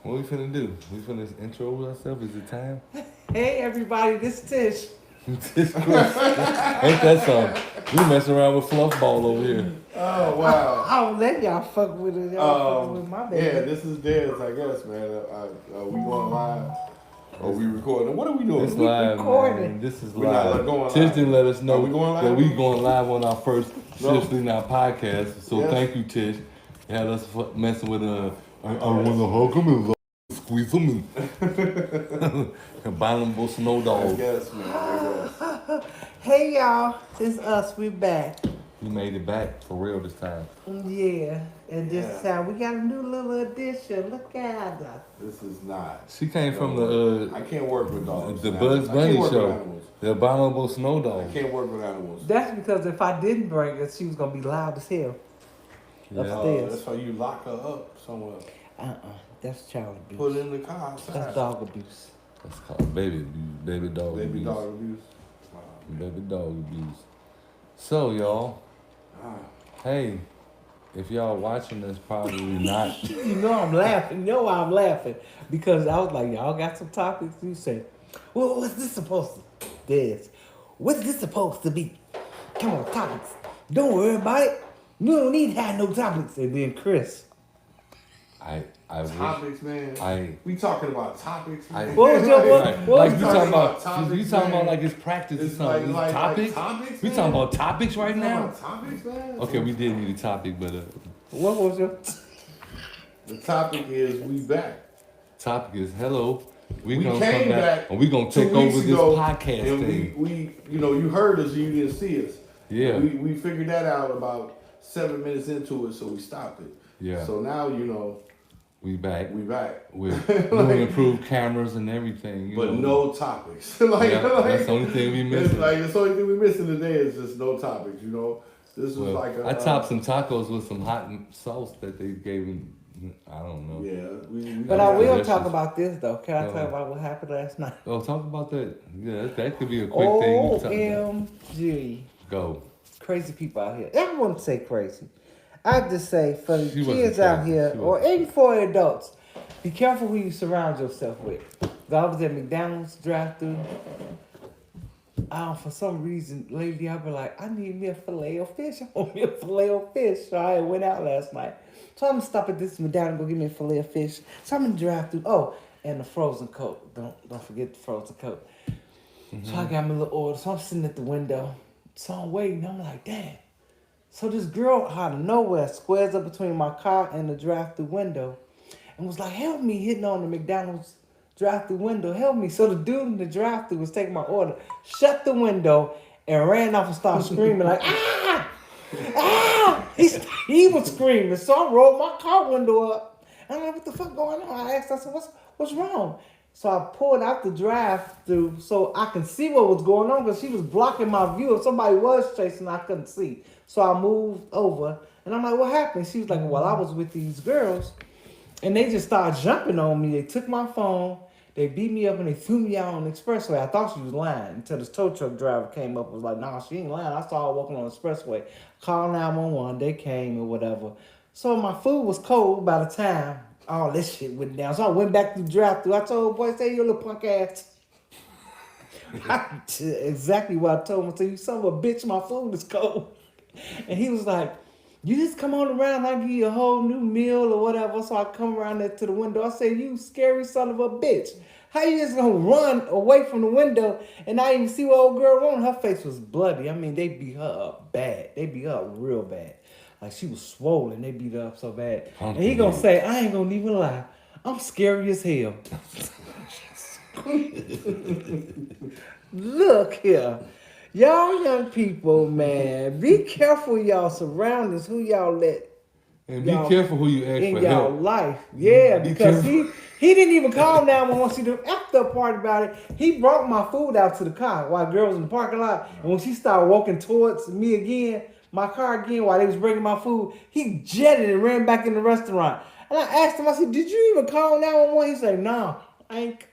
What we finna do? We finna intro ourselves? Is it time? Hey everybody, this is Tish. This ain't that something? We messing around with fluff ball over here. Oh wow. I don't let y'all fuck with it. Y'all fucking with my baby. Yeah, this is Dez, I guess, man. We going live? Or we recording? What are we doing? It's live, recording. man. This is We're not live. going Tish live. didn't let us know Are we going live? that we going live on our first No. Seriously Now podcast. So Yes. thank you, Tish. You had us messing with I want to hug him and squeeze him and abominable snow I dog. guess, man. I guess. Hey y'all, it's us. We back. You made it back for real this time. Yeah, and this Yeah. time we got a new little addition. Look at us. This is not. She came from I can't work with dogs. the man. Bugs I Bunny can't work with show, animals. the abominable snow I dog. can't work with animals. That's because if I didn't bring her, she was gonna be loud as hell. Yeah. Upstairs. That's why you lock her up somewhere. That's child abuse. Put her in the car outside. That's dog abuse. That's called baby abuse, baby dog Baby abuse, dog abuse. baby dog abuse. So y'all, hey, if y'all watching this, probably not. You know I'm laughing. You know why I'm laughing? Because I was like, y'all got some topics? You say, well, what's this supposed to be? What's this supposed to be? Come on, topics. Don't worry about it. You don't need to have no topics. And then Chris. I wish. Topics, man. We talking about topics, man. What was your Like, what like was you your- talking about, topics, you talking about man. like it's practice or It's something. like Topics? topics, We man. talking about topics right We talking now? about topics, man. Okay, we did need a topic, but What was your The topic is we back. topic is hello. We gonna came come back and we gonna 2 take over weeks this ago, podcast and thing. we you heard us and you didn't see us. Yeah. We figured that out about 7 minutes into it, so we stopped it. Yeah. So now We back we back. with new improved cameras and everything. But know. no topics. like, Yeah, that's the only thing we It's missing. like the only thing we missing today is just no topics. This was Well, like a. I topped some tacos with some hot sauce that they gave me. I don't know. Yeah, But I will delicious. talk about this though. Can I Go talk ahead. about what happened last night? Oh, talk about that. Yeah, that could be a quick thing. We can talk about. OMG. Go. Crazy people out here. Everyone would say crazy. I just say for the She wasn't kids out crazy. here, She or wasn't. even for adults, be careful who you surround yourself with. I was at McDonald's drive-thru. For some reason, lately I've been like, I need me a filet of fish. I want me a filet of fish. So I went out last night. So I'm gonna stop at this McDonald's and go get me a filet of fish. So I'm in the drive-thru. Oh, and the frozen Coke. Don't forget the frozen Coke. So I got my little order. So I'm sitting at the window. So I'm waiting. I'm like, damn. So this girl out of nowhere squares up between my car and the drive-thru window and was like, help me, hitting on the McDonald's drive-thru window, help me. So the dude in the drive-thru was taking my order, shut the window, and ran off and started screaming like, ah! Ah! He was screaming. So I rolled my car window up. And I'm like, what the fuck going on? I asked, I said, what's wrong? So I pulled out the drive-thru so I can see what was going on because she was blocking my view. If somebody was chasing, I couldn't see. So I moved over, and I'm like, what happened? She was like, well, I was with these girls, and they just started jumping on me. They took my phone, they beat me up, and they threw me out on the expressway. I thought she was lying until this tow truck driver came up and was like, nah, she ain't lying. I saw her walking on the expressway. Called 911, they came or whatever. So my food was cold by the time all this shit went down. So I went back to the drive-thru. I told boy, say, you little punk ass. Exactly what I told him. I said, you son of a bitch, my food is cold. And he was like, you just come on around, I'll give you a whole new meal or whatever. So I come around there to the window. I said, you scary son of a bitch. How you just gonna run away from the window and I even see what old girl on? Her face was bloody. I mean, they beat her up bad. They beat her up real bad. Like she was swollen. They beat her up so bad. And he gonna say, I ain't gonna even lie. I'm scary as hell. Look here. Y'all young people, man, be careful y'all surroundings, who y'all let And be careful who you ask in for y'all help. life. Yeah, Be because careful. he didn't even call 911. See, the after part about it, he brought my food out to the car while girls in the parking lot. And when she started walking towards me again, my car again, while they was bringing my food, he jetted and ran back in the restaurant. And I asked him, I said, did you even call 911? He said, no, I ain't.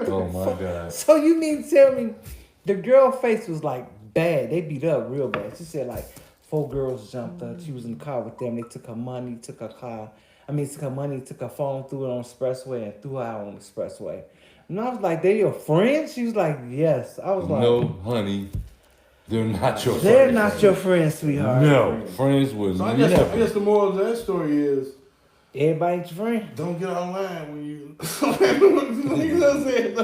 Oh my God. So you mean to tell me the girl face was like bad? They beat her up real bad. She said like 4 girls jumped her. She was in the car with them. They took her money, took her car. took her money, took her phone, threw it on the expressway, and threw her out on the expressway. And I was like, "They your friends?" She was like, "Yes." I was like, No, honey, they're not your "They're friends. not your friends, sweetheart." No, friends would So I never. guess the moral of that story is Everybody ain't your friend. don't get online when you. You know what I'm saying?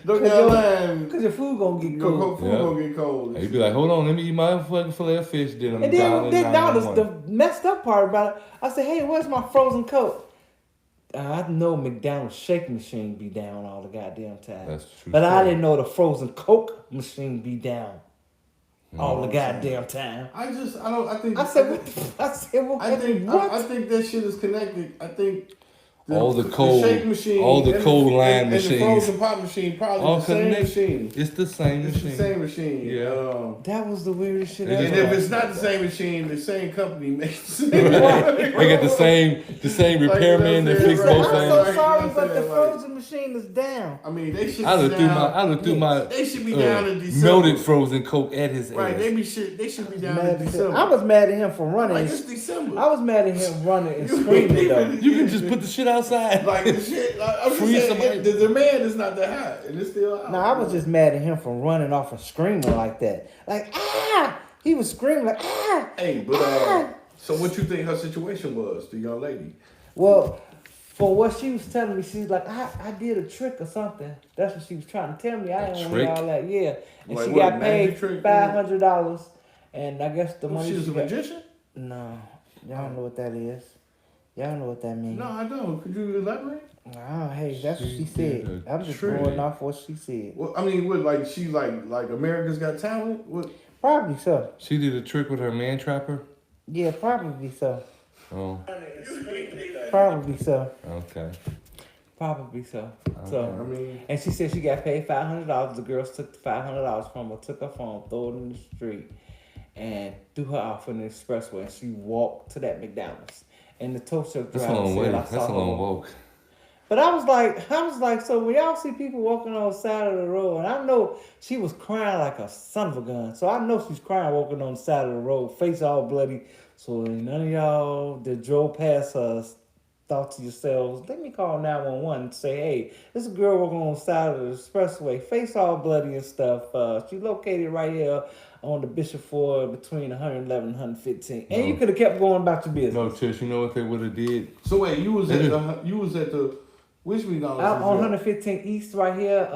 Don't get online. Cause your food gonna get Your cold. food gonna get cold. And you be like, hold on, let me eat my fucking fillet of fish. Then I'm And then dialing that was 911. the messed up part about it. I said, "Hey, where's my frozen Coke?" I know McDonald's shake machine be down all the goddamn time. That's true. But I didn't know the frozen Coke machine be down all the goddamn time. I think. I said, "What?" I said, "What?" I think that shit is connected. I think all the cold, shake machine, all the and cold line and machines. the frozen pop machine, probably All the same connected. machine. It's the same It's machine. the same machine. Yeah. That was the weirdest shit They And ever. if it's not the same machine, the same company makes it. They got the same repairman that fix Right. both I'm things. so sorry, Like, but the like- frozen machine is down. I mean, they should I be looked through down. my, I looked through my They should be down in December. melted frozen Coke at his Right, ass. they should be down Mad in as hell. December. I was mad at him for running. Like, it's December. I was mad at him running and screaming though. You can just put the shit outside. Like, the shit, like, I'm just Free saying, somebody. the demand is not that high, and it's still out. No, I was just mad at him for running off and screaming like that. Like, ah! He was screaming like, ah! Hey, but, so what you think her situation was, the young lady? Well, for what she was telling me, she's like, I did a trick or something. That's what she was trying to tell me. I didn't want to hear trick? all that. Yeah. And Like she what, got magic paid trick? $500. And I guess the money She was a got- magician? No. Y'all don't know what that is. Y'all know what that means. No, I don't. Could you elaborate? Oh, hey, that's what She she did said. a I'm just trick. going off what she said. Well, I mean, what, like, she, like America's Got Talent? What? Probably so. She did a trick with her man trapper. Yeah, probably so. Oh, Probably so. okay. Probably so. I So, mean, and she said she got paid $500. The girls took the $500 from her, took her phone, threw it in the street, and threw her off in the expressway. And she walked to that McDonald's. And the tow truck That's a driver long said, way. "I That's saw a her long walk." walk. But I was like, so when y'all see people walking on the side of the road, and I know she was crying like a son of a gun. So I know she's crying walking on the side of the road, face all bloody. So none of y'all that drove past her thought to yourselves, let me call 911 and say, hey, there's a girl walking on the side of the expressway, face all bloody and stuff. She located right here on the Bishop Ford between 111 and 115. And No. you could have kept going about your business. No, Tish, you know what they would have did? so wait, you was at the which McDonald's? Out was on that? 115 East right here.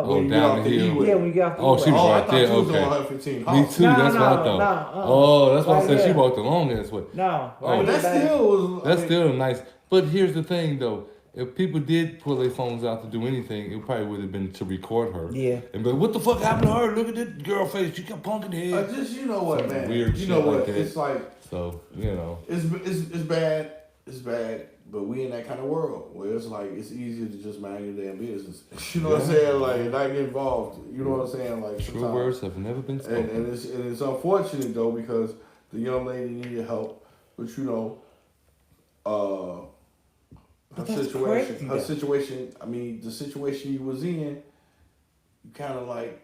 When you get down off the the hill. E-way. Yeah, when you got Oh, she was Oh, I right thought there. you was Okay. on 115. Me Oh. too. No, That's what I no, thought. no, Oh, that's why I right said she here. walked along this way. No, Oh, right But that here, still was. That's still nice. But here's the thing, though. If people did pull their phones out to do anything, it probably would have been to record her. Yeah. And be like, what the fuck happened to her? Look at this girl face. She got punking I head. just, you know what, Some man. weird You shit know what? like that. It's like So, you know. it's bad. It's bad. But we in that kind of world where it's like it's easier to just mind your damn business. You know what I'm saying? Like not get involved. You know what I'm saying? Like True sometimes. words have never been spoken. And it's unfortunate though because the young lady needed help, but you know, her But that's situation. crazy, Her though. situation. I mean, the situation you was in, you kind of like,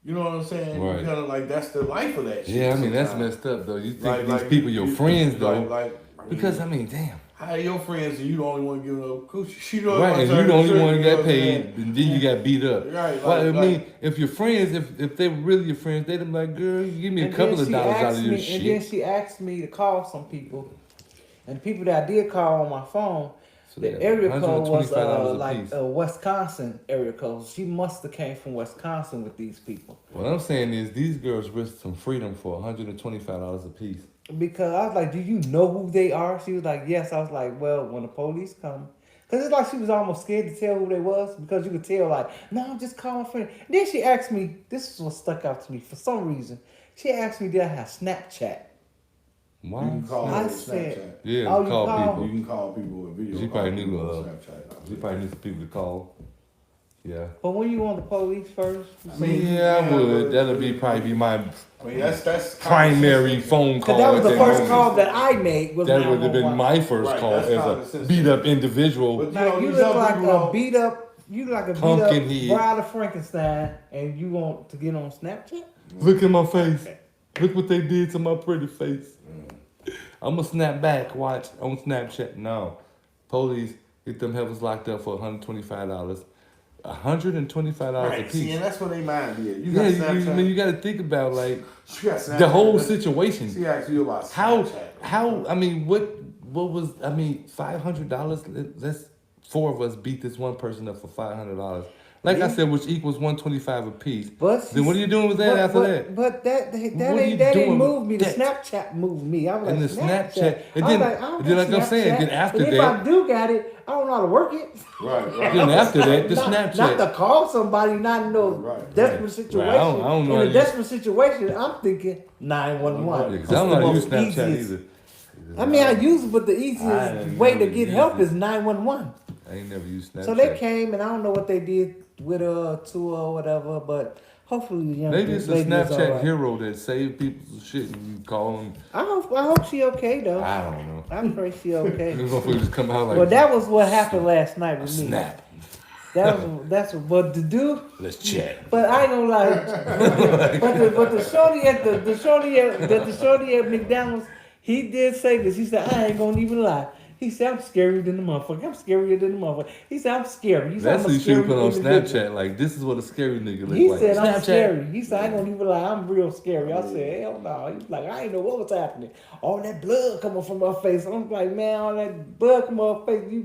you know what I'm saying? Right. You kind of like that's the life of that shit. Yeah, I mean, that's sometimes. messed up, though. You think Like- these like, people your you- friends, though. Because I mean, damn. how your friends and you the only one giving up coochie? You know what Right, I'm and saying? you the only Sure, one you who know got what I'm paid, saying? and then you got beat up. Right, Well, I like- mean, if your friends, if they were really your friends, they'd be like, girl, you give me a And couple then of she dollars out asked of your me, and then shit. she asked me to call some people, and the people that I did call on my phone, So they the got area code was $125 a like piece. a Wisconsin area code. She must have came from Wisconsin with these people. What I'm saying is these girls risked some freedom for $125 a piece. Because I was like, do you know who they are? She was like, yes. I was like, well, when the police come. Because it's like she was almost scared to tell who they was. Because you could tell, like, no, I'm just calling a friend. Then she asked me, this is what stuck out to me for some reason. She asked me, did I have Snapchat? Why? You can call I with said- Snapchat. Yeah, Oh, you call call? people. You can call people with video. She probably call knew, people with She Snapchat. probably needs people to call. Yeah. But when you on the police first, I mean, Yeah, I yeah, would. but- That'll probably be my I mean, that's primary common sense. phone call. because that was at the that first moment. call that I made. Was That would have been 911. my first Right, call that's common as a sense. beat up individual. But Like you these look young like people a don't- beat up. You like a beat Pumpkin up head. Bride of Frankenstein, and you want to get on Snapchat? Look at my face. Look what they did to my pretty face. I'm gonna snap back. Watch on Snapchat. No, Police get them heifers locked up for $125. $125 a Right. piece. See, and that's what they mind be. You Yeah, got Snapchat. I mean, you got to think about like She got Snapchat. the whole situation. She asked you about Snapchat. How? I mean, what was? I mean, $500. Let's 4 of us beat this one person up for $500. Like I said, which equals $125 a piece. But Then what are you doing with that after that? But that What are you didn't doing move me. The with Snapchat moved me. I was And like, the Snapchat, and I then, was like, I don't then got like I'm saying, Snapchat, then after but if that, I do got it, I don't know how to work it. Right. then after that, the not Snapchat. to call somebody, not in no Right, desperate right. situation. Right, I don't know how In to a desperate situation, I'm thinking 911. Because I don't know how to use It's the most Snapchat easiest- either. I mean, I use it, but the I easiest ain't way to never get used help it. is 911. I ain't never used Snapchat. So they came, and I don't know what they did with her, to her, or whatever, but hopefully the young Maybe it's a lady is Snapchat all right. hero that saved people's shit and you call them. I hope she okay though. I don't know. I'm pretty she okay. These motherfuckers just come out like Well, that was what happened last night with me. snap. That's what the dude. Let's chat. But I ain't gonna lie. but the shorty at the shorty at McDonald's, he did say this. He said, I ain't gonna even lie. He said, I'm scarier than the motherfucker. I'm scarier than the motherfucker. He said, I'm scary. He said, That's I'm what a you should scary put on individual. Snapchat. Like, this is what a scary nigga look He like. said, I'm Snapchat. scary. He said, I ain't gonna even lie. I'm real scary. I said, hell no. He was like, I ain't know what was happening. All that blood coming from her face. I'm like, man, all that blood coming from her face.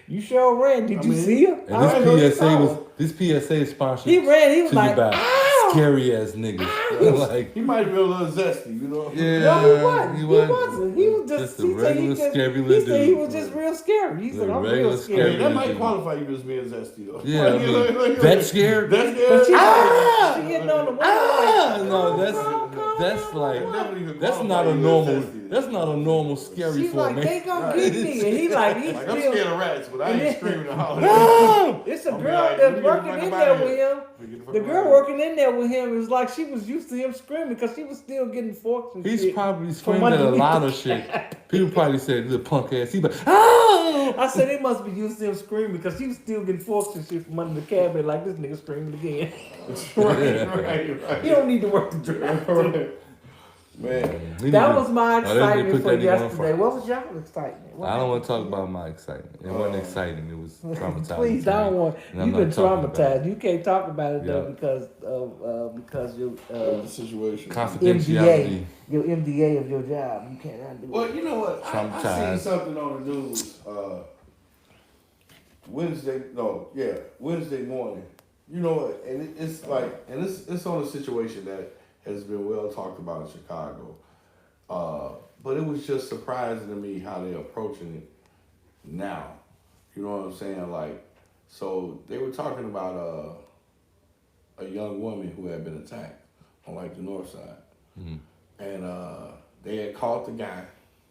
You sure ran. Did you see her? And I didn't know you this saw PSA her. this PSA is sponsored. He ran. He was to like, you by ow! scary ass niggas. Like, He might be a little zesty, you know? yeah, No, he wasn't. he He wasn't. wasn't. He was just a he said he regular just, scary he little said he dude. was just real scary. He said, A I'm regular real I scary. mean, that might dude. qualify you as being zesty, though. Yeah, I mean, that scared? That's But she, good. she hitting on the woman Ah, like, no, calm that's down. like Definitely could that's qualify not a you as normal. zesty. That's not a normal scary She's for like, me. they gonna get me. And he like, he Like, I'm still. scared of rats, but I And ain't then- screaming and hollering. No, it's a I'm girl like, that's "Get the working fuck in up there outta with here. him. Get fuck The up girl outta here." working in there with him is like she was used to him screaming because she was still getting forks and He's shit. probably from screaming at a underneath lot the of shit. People probably said, "Little punk ass." He but ah. I said they must be used to him screaming because she was still getting forks and shit from under the cabinet like this nigga screaming again. right. He don't need to work the drive. Man, That was my Oh, they excitement put for that nigga on yesterday. front. What was y'all excitement? What I don't want to happened talk about my excitement. It wasn't exciting. It was traumatizing. Please, to I don't me. want. And I'm You've been not talking about traumatized. it. You can't talk about it though Yeah. because your the situation. Confidentiality. your MDA of your job. You can't do it. Well, you know what? I seen Traumatized. something on the news Wednesday morning. You know what? And it's like, and it's on a situation that has been well talked about in Chicago. But it was just surprising to me how they're approaching it now. You know what I'm saying? Like, so they were talking about a young woman who had been attacked on like the north side. Mhm. And they had caught the guy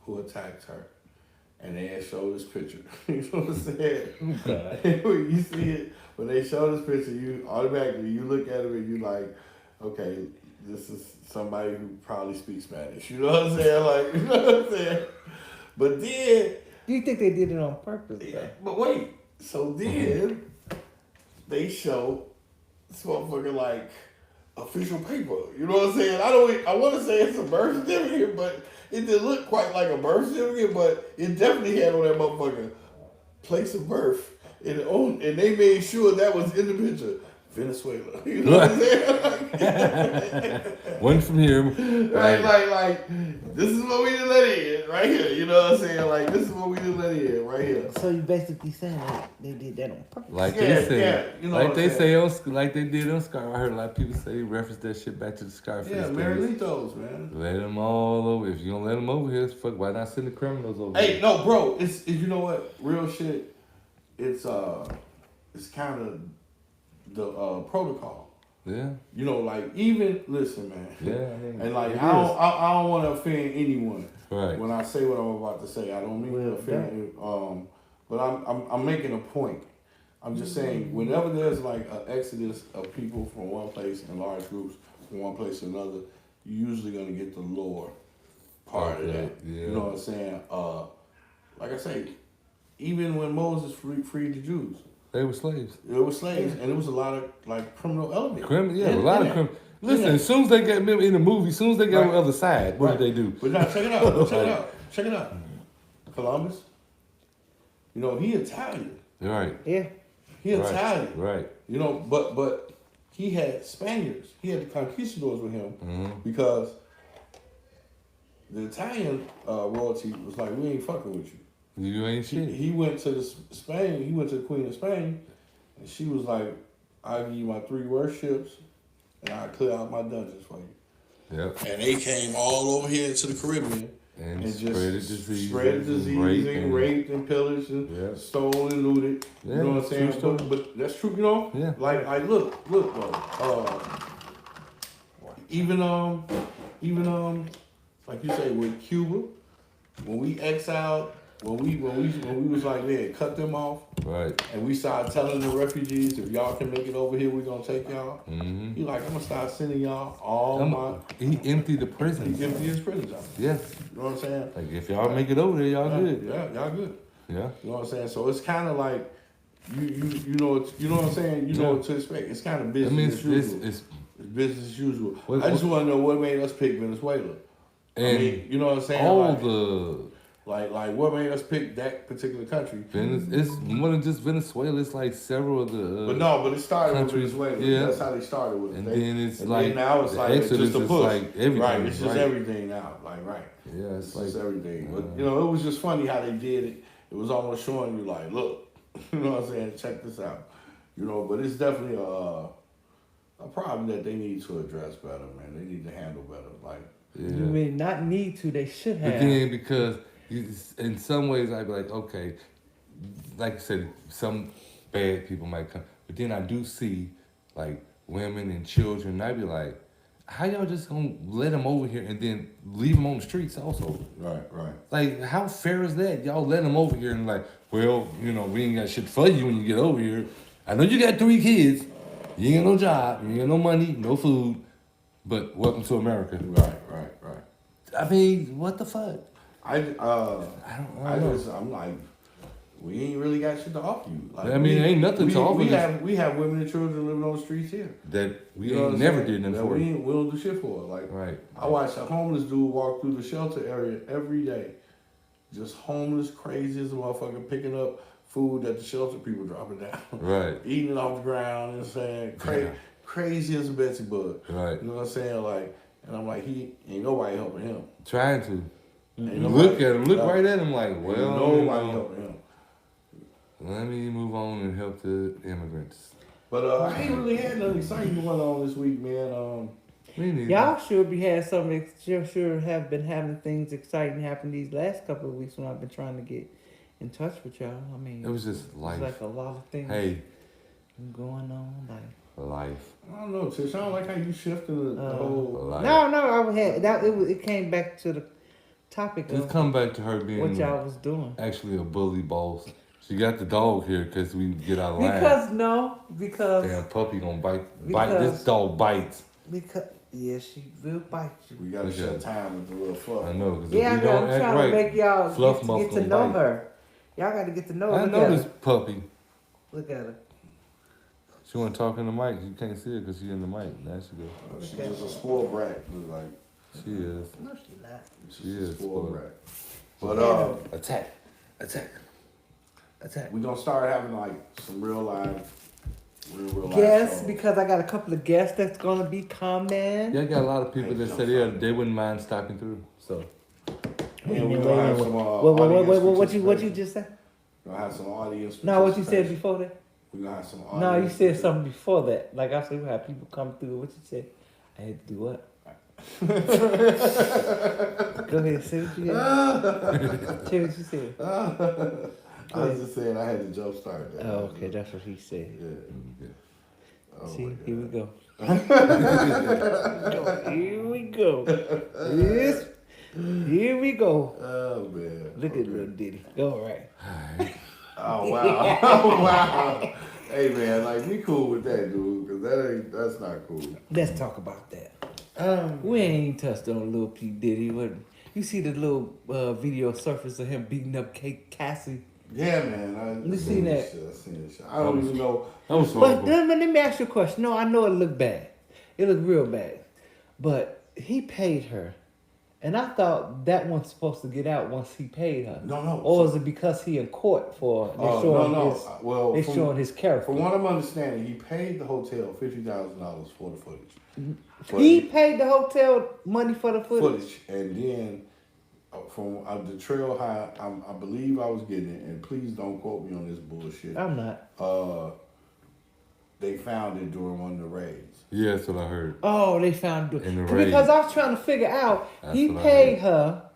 who attacked her. And they had showed this picture. You know what I'm saying? When you see it, when they show this picture, you automatically, you look at it and you like, okay, this is somebody who probably speaks Spanish. You know what I'm saying? Like, you know what I'm saying? But then, Do you think they did it on purpose? Though? but wait, so then they show this motherfucker like official paper. You know what I'm saying? I want to say it's a birth certificate, but it didn't look quite like a birth certificate, but it definitely had on that motherfucker place of birth. And they made sure that was in the picture. Venezuela. You know what I'm saying? One from here. Like, this is what we didn't let in, right here. You know what I'm saying? Like, this is what we didn't let in, right here. So you basically saying that they did that on purpose? Like Yeah, they said, yeah, you know like what they I'm say on, like they did on Scar. I heard a lot of people say they referenced that shit back to the Scarface. Yeah, days. Marilitos, man. Let them all over. If you don't let them over here, fuck. Why not send the criminals over? Hey, here? no, bro. It's you know what? Real shit. It's kind of the protocol. Yeah, You know, like even listen, man. yeah. I mean, And like it I don't want to offend anyone Right. when I say what I'm about to say. I don't mean to offend you. But I'm making a point. I'm just saying whenever there's like an exodus of people from one place in large groups from one place to another, you're usually gonna get the lower part of that. Yeah. You know what I'm saying? Like I say, even when Moses freed the Jews, They were slaves. there were slaves, and there was a lot of like criminal elements. Yeah, a lot of criminals. Listen, as soon as they get in the movie, as soon as they get on the other side, what did they do? But now check it out. Check it out. Columbus. You know, he Italian. Right. Yeah. He Right. Italian. Right. You know, but he had Spaniards. He had the conquistadors with him because the Italian royalty was like, we ain't fucking with you. You ain't shit. He went to Spain. He went to the Queen of Spain, and she was like, "I'll give you my 3 worst ships, and I'll clear out my dungeons for you." Yep. And they came all over here to the Caribbean And just spread disease and raped and pillaged and Yeah. stole and looted. Yeah, You know what I'm saying? true story. But that's true, you know. Yeah. Like look, bro. Even like you say with Cuba, when we exiled. When we was like, man, cut them off, Right. and we started telling the refugees, if y'all can make it over here, we're gonna take y'all. Mm-hmm. He like, I'm gonna start sending y'all all my. He emptied the prison. He emptied his prisons out. Yes. You know what I'm saying? Like if y'all make it over there, y'all good. Yeah, y'all good. Yeah. You know what I'm saying? So it's kind of like, you know what I'm saying? You know what to expect. It's kind of I business mean, as usual. it's business as usual. What- I just want to know what made us pick Venezuela. and I mean, you know what I'm saying? all like, the like what made us pick that particular country? it's more than just Venezuela. It's like several of the. But it started countries, with Venezuela. yeah. That's how they started with it. And Then now it's the like it's Exodus just a is push. like everything. Right, it's just right. everything now. Like Yeah, it's it's like just everything. But you know, it was just funny how they did it. It was almost showing you like, look, you know what I'm saying? Check this out. You know, but it's definitely a problem that they need to address better, man. They need to handle better. Like yeah. You mean not need to? They should have. But then because in some ways I'd be like, okay, like you said, some bad people might come, but then I do see like women and children. And I'd be like, how y'all just gonna let them over here and then leave them on the streets also? right. Like, how fair is that? Y'all let them over here and like, well, you know, we ain't got shit for you when you get over here. I know you got 3 kids. You ain't got no job. You ain't got no money, no food. But welcome to America. Right. I mean, what the fuck? I'm like, we ain't really got shit to offer you. Like, I mean, ain't nothing to offer. We have women and children living on the streets here. That we You know ain't what I'm never saying? did nothing That for. we don't do shit for. Like, Right. I watch a homeless dude walk through the shelter area every day. Just homeless, crazy as a motherfucker, picking up food that the shelter people dropping down. Right. Eating it off the ground and saying, crazy as a Betsy Bug. Right. You know what I'm saying? Like, and I'm like, he ain't nobody helping him. Trying to. Ain't Look nobody- at him. Look right at him like, Ain't well, nobody helping him. let me move on and help the immigrants. But I ain't really had nothing exciting going on this week, man. Me neither. Y'all should be had something. Sure have been having things exciting happen these last couple of weeks when I've been trying to get in touch with y'all. I mean, It was just life. It's like a lot of things Hey, going on. Like life. I don't know, Tish. I don't like how you shifting the whole. Life. no, I had that. It came back to the topic Just of come back to her being what y'all was doing. actually a bully boss. She got the dog here because we get out of line. Because Damn puppy gonna bite. Because- This dog bites. yeah, she will bite you. We gotta Okay. shut time with the little fuck. I know. Cause Yeah, if we I'm don't act trying right, to make y'all Fluff get Muff to gonna know bite. her. Y'all got to get to know her. I Look know at this her. puppy. Look at her. She wanna talk in the mic. You can't see her because she in the mic. Now she go. She's just a spoiled brat. Look like She is. No, she not. she's She a is spoiled spoiled. brat. But Attack. we're gonna start having like some real life Guests, shows. because I got a couple of guests that's gonna be coming. Yeah, I got a lot of people that said they wouldn't mind stopping through. So And we're gonna have some What you participation. just said? We're gonna have some audience. No, what you said participation. before that? We're gonna have some audience. No, you said something before that. Like I said, we have people come through. What you said? I had to do what? Go ahead, say what you had. Say what you said. I was just saying I had to jump start that. Oh, okay, that's what he said. Yeah. Oh See, my here we God. go. Here we go. Yes. Here we go. Oh man. Look at little Diddy. Go right. Oh wow. Oh wow. Hey man, like be cool with that, dude, because that's not cool. Let's talk about that. We ain't touched on Lil P Diddy. What? You see the little video surface of him beating up Kate Cassie? Yeah, man. You seen that? I seen that shit. I don't even know. that was But horrible. let me ask you a question. No, I know it looked bad. It looked real bad. But he paid her And I thought that one's supposed to get out once he paid her. No. Or is it because he in court for they showing his Well, they showing his character? From what I'm understanding, he paid the hotel $50,000 for the footage. He paid the hotel money for the footage. And then from the trail high, I believe I was getting it, and please don't quote me on this bullshit. I'm not. They found it during one of the raids. Yeah, that's what I heard. Oh, they found it. In the raid. Because I was trying to figure out, That's he what I paid heard. her,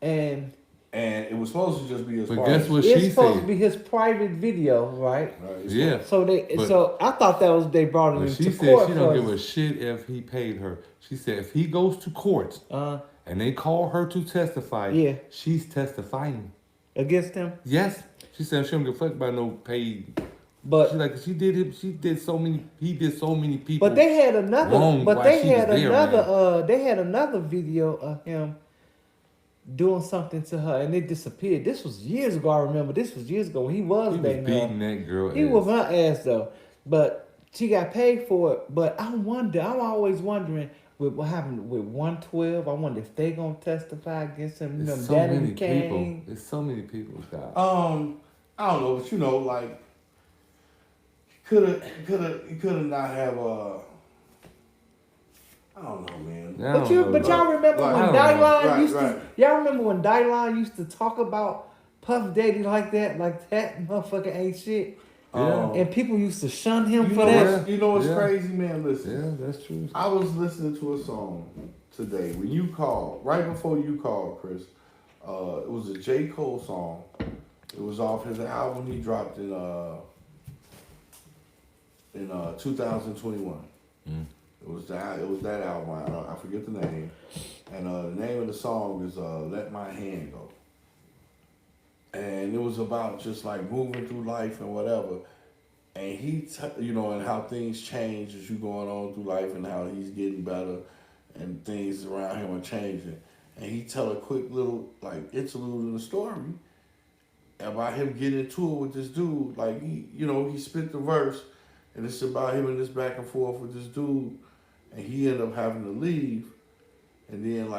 and it was supposed to just be his. But guess what it's she supposed said? to be his private video, right? Yeah. So I thought that was they brought him But into she court. said she don't first. give a shit if he paid her. She said if he goes to court and they call her to testify, Yeah. she's testifying. Against him, Yes. She said she don't give a fuck about no paid. but She like he did so many people. but they had another. wrong But while they she had was there, another. man. They had another video of him doing something to her, and it disappeared. This was years ago. I remember. This was years ago when he was He was dating her. beating that girl. He ass. was my ass though, but she got paid for it. But I'm always wondering with what happened with 112. I wonder if they gonna testify against him. There's Remember so Danny many Kane? people. There's so many people. God. I don't know, but like could have not have I don't know, man. I But don't know, y'all remember Right, when I don't know. Dylan used Right. to? Y'all remember when Dylan used to talk about Puff Daddy like that? Like that motherfucker ain't shit. Yeah. And people used to shun him You for know that. what's, you know what's Yeah. crazy, man? Listen. Yeah, that's true. I was listening to a song today when you called, right before you called, Chris. It was a J. Cole song. It was off his album he dropped in 2021. Mm. It was that album. I forget the name, and the name of the song is "Let My Hand Go." And it was about just like moving through life and whatever. And and how things change as you going on through life and how he's getting better and things around him are changing. And he tell a quick little like interlude in the story about him getting into it with this dude. Like he spit the verse and it's about him and this back and forth with this dude and he ended up having to leave. And then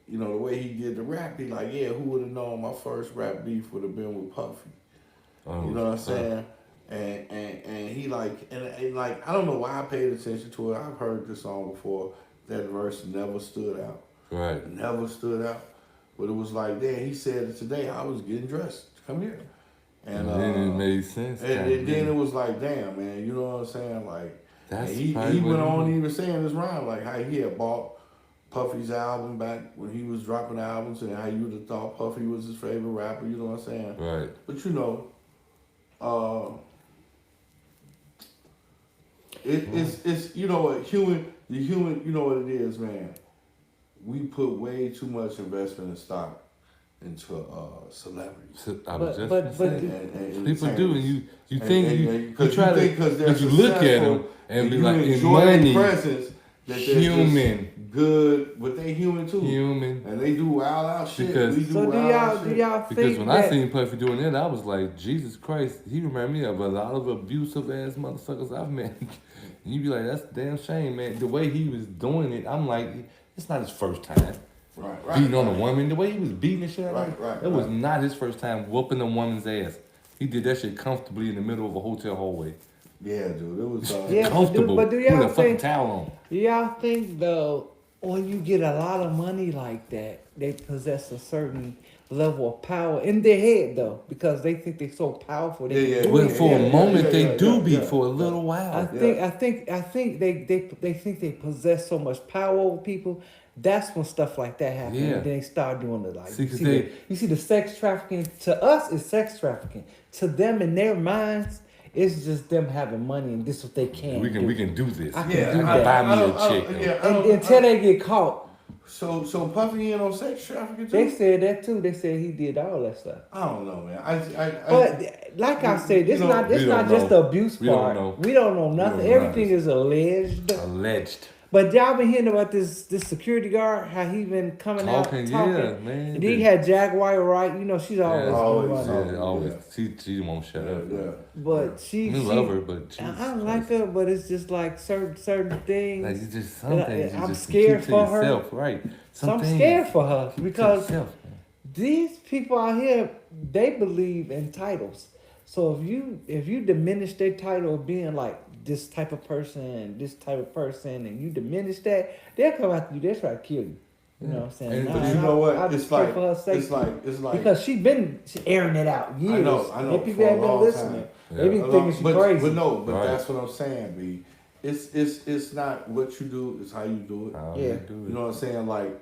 the way he did the rap, he like, yeah, who would have known my first rap beef would have been with Puffy? Oh, You know what I'm saying? And he and I don't know why I paid attention to it. I've heard this song before. That verse never stood out. Right. Never stood out. But it was like, damn, he said it today. I was getting dressed to come here. And then it made sense. And then it was like, damn, man, you know what I'm saying? Like, That's he probably went what on he- even saying this rhyme, like how he had bought Puffy's album back when he was dropping albums and how you would have thought Puffy was his favorite rapper, you know what I'm saying? Right. But it's the human, you know what it is, man. We put way too much investment and stock into celebrities. So I was just But- saying. And People do, and you and- think and- you and- 'cause try you to think 'cause they're you look at successful them and be you like in enjoy their money, presence that they're human. just good, but they human too. human. And they do wild out shit. Because- We do So wild out do shit. y'all Because think when that I seen Puffy doing that, I was like, Jesus Christ, he reminded me of a lot of abusive ass motherfuckers I've met. And you be like, that's a damn shame, man. The way he was doing it, I'm like, it's not his first time. Right, Beating on a woman, the way he was beating the shit out of her, Right, it was right. not his first time whooping a woman's ass. He did that shit comfortably in the middle of a hotel hallway. Yeah, dude. It was Yeah, Comfortable. but do Put y'all a fucking think- towel on. Do y'all think though, when you get a lot of money like that, they possess a certain level of power in their head though, because they think they're so powerful. They Yeah, can do Well, anything. for a moment, they yeah, do yeah, be yeah. for a little while. I think they think they possess so much power over people. That's when stuff like that happens. Yeah. And then they start doing it like See, 'cause you see the sex trafficking. To us, it's sex trafficking. To them, in their minds, it's just them having money and this is what they can. we do. can do this. I can Yeah, do I- that. Buy me I a don't- chick. yeah, I don't- Until they get caught. So Puffy ain't on sex trafficking too? They said that too. They said he did all that stuff. I don't know, man. But like I said, this you know, not this we not don't just know. the abuse We don't part. know. We don't know nothing. don't know Everything nothing. is alleged. Alleged. But y'all been hearing about this security guard? How he been coming Talking, out talking? yeah, man. And then he had Jaguar, right? You know, she's always Yeah, always, going on. Yeah, always. She won't shut up. Yeah. But she, I love her, but she's I like her, but it's just like certain things. Like it's just some things. I'm you just scared keep to for her. yourself, right? So I'm things scared for her keep to because yourself, man. these people out here, they believe in titles. So if you diminish their title of being like this type of person, and you diminish that, they'll come after you. They'll try to kill you. You know what I'm saying? And- But you know what? I It's just pray like, for her it's safety. like. Because she airing it out years. I know, And people for a ain't been long listening. time. They be Yeah. thinking she crazy. But Right. that's what I'm saying, B. It's not what you do, it's how you do it. How Yeah. you do it. You know what I'm saying? Like,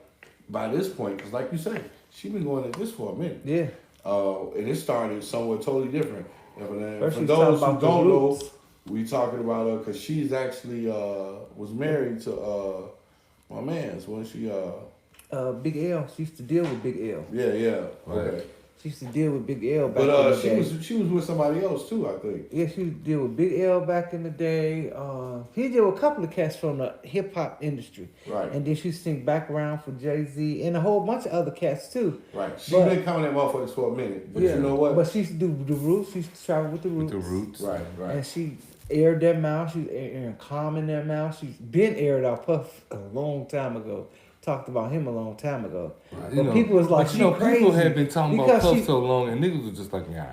by this point, because like you say, she been going at this for a minute. Yeah. And it started somewhere totally different. First For we those talking who about don't the know, roots. we talking about her because she's actually was married to my man's when she Big L. She used to deal with Big L. yeah Right. okay. She used to deal with Big L back in But the she day. was with somebody else too, I think. Yeah, she used to deal with Big L back in the day. He did with a couple of cats from the hip hop industry. Right. And then she sing background for Jay-Z and a whole bunch of other cats too. Right. She's But- been coming at motherfuckers for a minute. But Yeah. you know what? But she used to do the Roots. She used to travel with the Roots. With the roots. right. And she aired their mouth. She was airing calm in their mouth. She's been aired out Puff a long time ago. Talked about him a long time ago. Right. But You know, people was like, but she you know, crazy. people have been talking about Because Puff she- so long, and niggas was just like, yeah,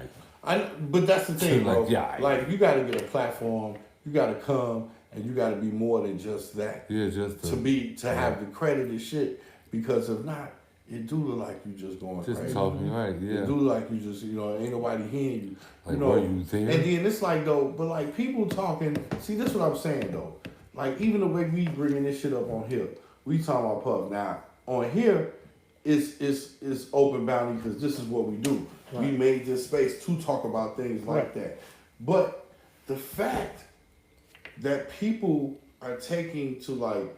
But that's the thing, Like, bro. yeah. Like you got to get a platform. You got to come, and you got to be more than just that. yeah, just To have the credit and shit. Because if not, it do look like you just going just crazy. talking, right? Yeah. It do look like you just, ain't nobody hearing you. Like, you know, were you there? And then it's like though, but like people talking. See, this is what I'm saying though. Like even the way we bringing this shit up on here, we talking about Puff. Now on here, it's open bounty because this is what we do. Right. We made this space to talk about things like Right. that. But the fact that people are taking to like,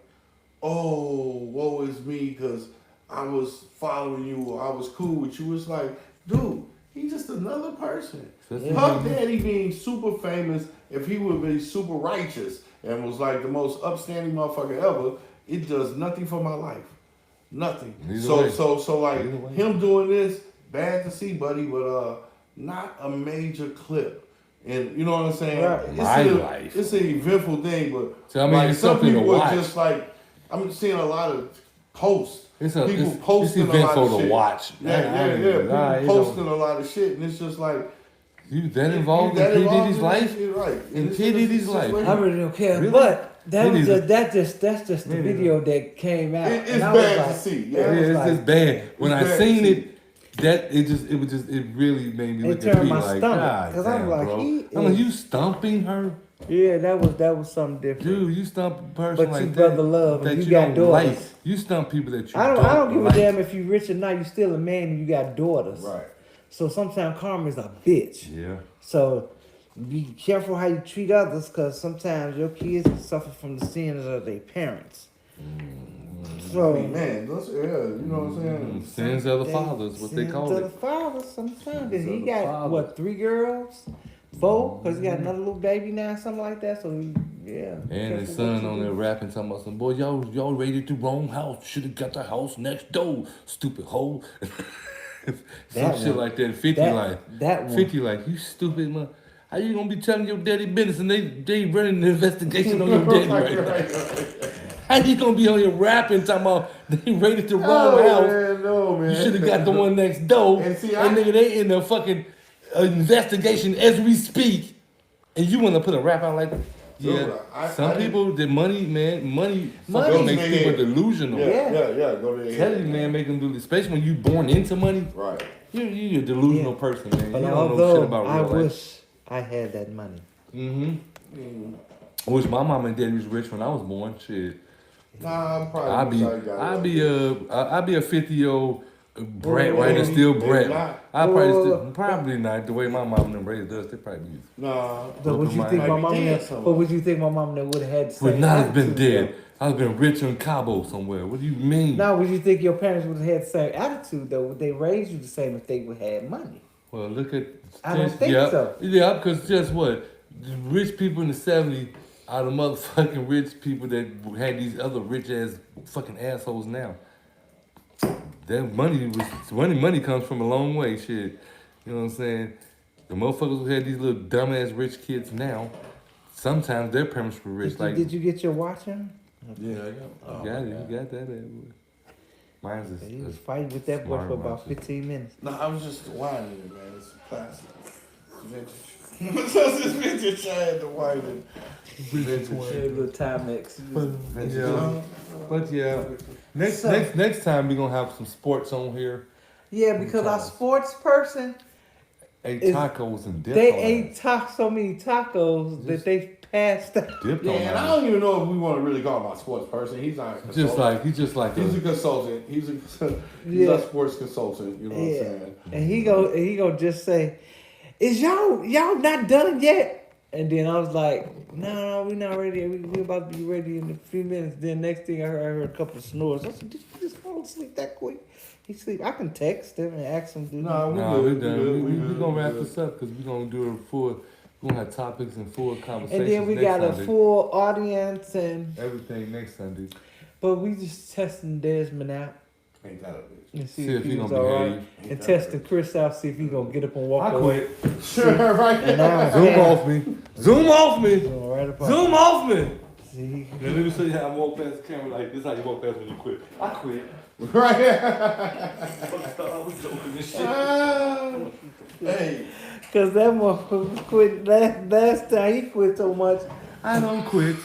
oh, woe is me because I was following you or I was cool with you. It's like, dude, he's just another person. Just Puff Daddy being super famous, if he would be super righteous and was like the most upstanding motherfucker ever, it does nothing for my life. Nothing. Either way. So like Either way. him doing this, bad to see, buddy, but not a major clip. And you know what I'm saying? Right. My life. It's an eventful thing, but So, I mean, like it's some something to people are watch. just like I'm seeing a lot of posts. It's People posting it's a lot eventful of to shit. watch. Yeah. People Nah, it posting don't- a lot of shit, and it's just like You that involved you that in P involved Diddy's in life? this shit, right? In It's P. just a Diddy's life? situation. I really don't care. Really? But that It was is just that's just the It is. video that came out. It's And I was bad like- to see. Yeah, Yeah. I was it's like, just bad. When I bad seen to it, it really made me It look at turned P my like, stomach, God 'cause I'm damn, like, bro. he I'm like, is- you stomping her? Yeah, that was something different. Dude, you stump a person But like you that. brother love and that you got don't daughters. like. You stump people that you I don't give like. a damn if you rich or not. You still a man and you got daughters. Right. So sometimes karma is a bitch. Yeah. So be careful how you treat others, because sometimes your kids can suffer from the sins of their parents. So I mean, man, you know what I'm saying? Sins of the fathers, what they sins call of the it. fathers sometimes. Sins He of the got fathers. what, 3 girls, 4? Because he got another little baby now, something like that. So yeah. And careful his what son you on do. there rapping, talking about some boy, y'all raided the wrong house. Should have got the house next door, stupid hoe. Some That shit one. like that. 50 like That one. 50 like, you stupid man. How you gonna be telling your daddy business and they running an investigation on your daddy right now? How you gonna be on your rapping talking about they raided the wrong house? No, man. You should have got the one next door. And see, and nigga, they in the fucking investigation as we speak. And you want to put a rap out like, yeah. Dude, Some I people, the money Money fucking makes make people it- delusional. Yeah. Go to the Tell you, man, make them do this. Especially when you born into money. Right. You're a delusional person, man. But you don't know although shit about I real life. wish I had that money. Mm-hmm. I wish my mom and daddy was rich when I was born. Shit. Nah, I'm probably. I'd be a 50-year-old brat, Whoa, right? whoa, And still maybe brat. not. I Whoa. probably not. The way my mom and them raised us, they probably Nah. So would you Open think mind. my Might mom? be dead Would, somewhere. but would you think my mom would have had the would same not have been attitude, dead. I'd have been rich in Cabo somewhere. What do you mean? though? Now, would you think your parents would have had the same attitude though? Would they raise you the same if they would have had money? Well, look at. I don't think yeah, so. Yeah, because just what? The rich people in the 70s, are the motherfucking rich people that had these other rich ass fucking assholes now. That money comes from a long way, shit. You know what I'm saying? The motherfuckers who had these little dumbass rich kids now, sometimes their parents were rich. Did you get your watch in? Yeah, I got. Oh, You got it. my God. You got that. Boy. Mine's He was is fighting with that boy smart for about watch. 15 minutes. No, I was just whining it, man. It's plastic. Vintage. Just this vintage. I had to whine it. Vintage. Little Timex. But yeah, next time we're gonna have some sports on here. Yeah, because our sports person, Ate Is- tacos and dip. they on ate so many tacos that they passed out. that. Dipped Yeah, on and I that. don't even know if we want to really call him a sports person. He's not a consultant. He's just like He's a a, consultant. He's Yeah. a sports consultant. You know what I'm saying? And he go just say, "Is y'all not done yet?" And then I was like, "No, we not ready. We about to be ready in a few minutes." Then next thing I heard a couple of snores. I said, "Did you just fall asleep that quick?" He sleep. I can text him and ask him. No, no, we we good. done. We good, gonna we wrap good. this up because we're gonna do a full. We're gonna have topics and full conversations. And then we next got a Sunday. full audience, and Everything next Sunday. but we just testing Desmond out Ain't that a bitch? and see See if if he he was gonna all right, behave. and testing Chris out, see if he gonna get up and walk I away. quit. Sure, right. And now Zoom off me. Zoom off me. Right up on. Zoom off me. See, Now, let me show you how I walk past the camera. Like this, is how you walk past when you quit. I quit. Right. I was joking this shit. Hey, cause that motherfucker quit last time. He quit so much. I don't quit.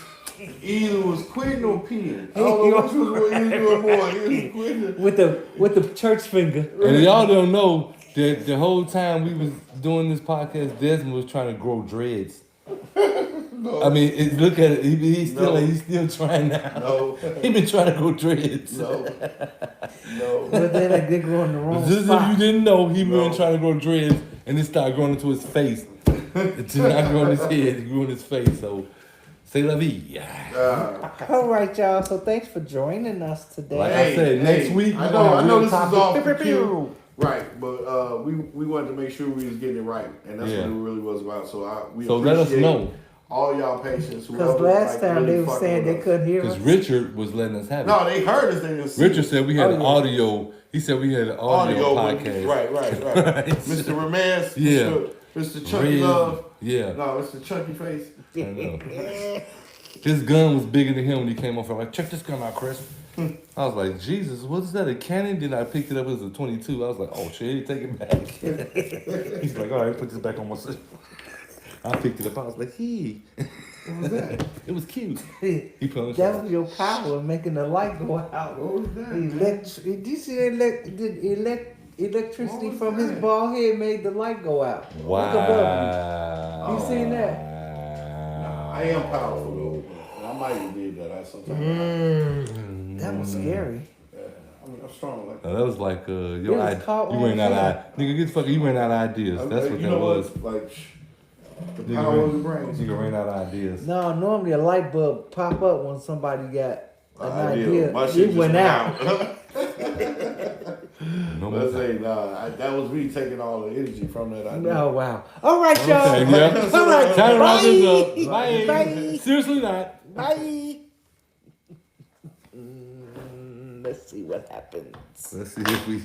either was quitting or peeing. I don't know which was he was doing more. He was quitting. With the church finger. And y'all don't know that the whole time we was doing this podcast, Desmond was trying to grow dreads. No. I mean, look at it. He's still No. he's still trying now. No. He been trying to grow dreads. No. No. But then like, they go in the wrong Just if you spot. didn't know, he No. been trying to grow dreads, and it started growing into his face. It did not grow in his head; it grew in his face. So, say la vie. All right, y'all. So thanks for joining us today. Like I said, next week I we're know. gonna I have know real this is topics. off Pew, the pew, cue. pew. Right, but we wanted to make sure we was getting it right, and that's Yeah. what it really was about. So we So let us appreciate know, all y'all patience. Because last time they were saying they couldn't hear because us. Richard was letting us have it. No, they heard us. They didn't see Richard us. said we had Oh, an yeah. audio. He said we had an audio with- podcast. Right. Mr. Ramirez. Yeah. Mr. Chucky Red. Love. Yeah, No, Mr. Chucky Face. I know. His gun was bigger than him when he came off. I'm like, check this gun out, Chris. I was like, Jesus, what's that, a cannon? Then I picked it up, it was a 22. I was like, oh shit, take it back. He's like, all right, put this back on myself. I picked it up, I was like, What was that? it was cute. He put on his That was your power making the light go out. What was that? Did you see electricity What was from his that? bald head made the light go out? Look above Wow. You seen that? I am powerful though. I might have did that. I sometimes. you. That was scary. I mean, I'm strong like that. No, that was like It your was idea. caught You on ran out film. of nigga. Get the fuck. You ran out of ideas. That's what you that know was. what? Like the Nigga power of the ran, brain. nigga ran out of ideas. No, normally a light bulb pop up when somebody got an idea. My shit It just went out. No more Let's time. say, nah, that was me taking all the energy from that idea. Oh wow! All right, y'all. Okay, yeah. All right. Time to wrap this Bye. up. Bye. Bye. Seriously not. Bye. Let's see what happens. Let's see if we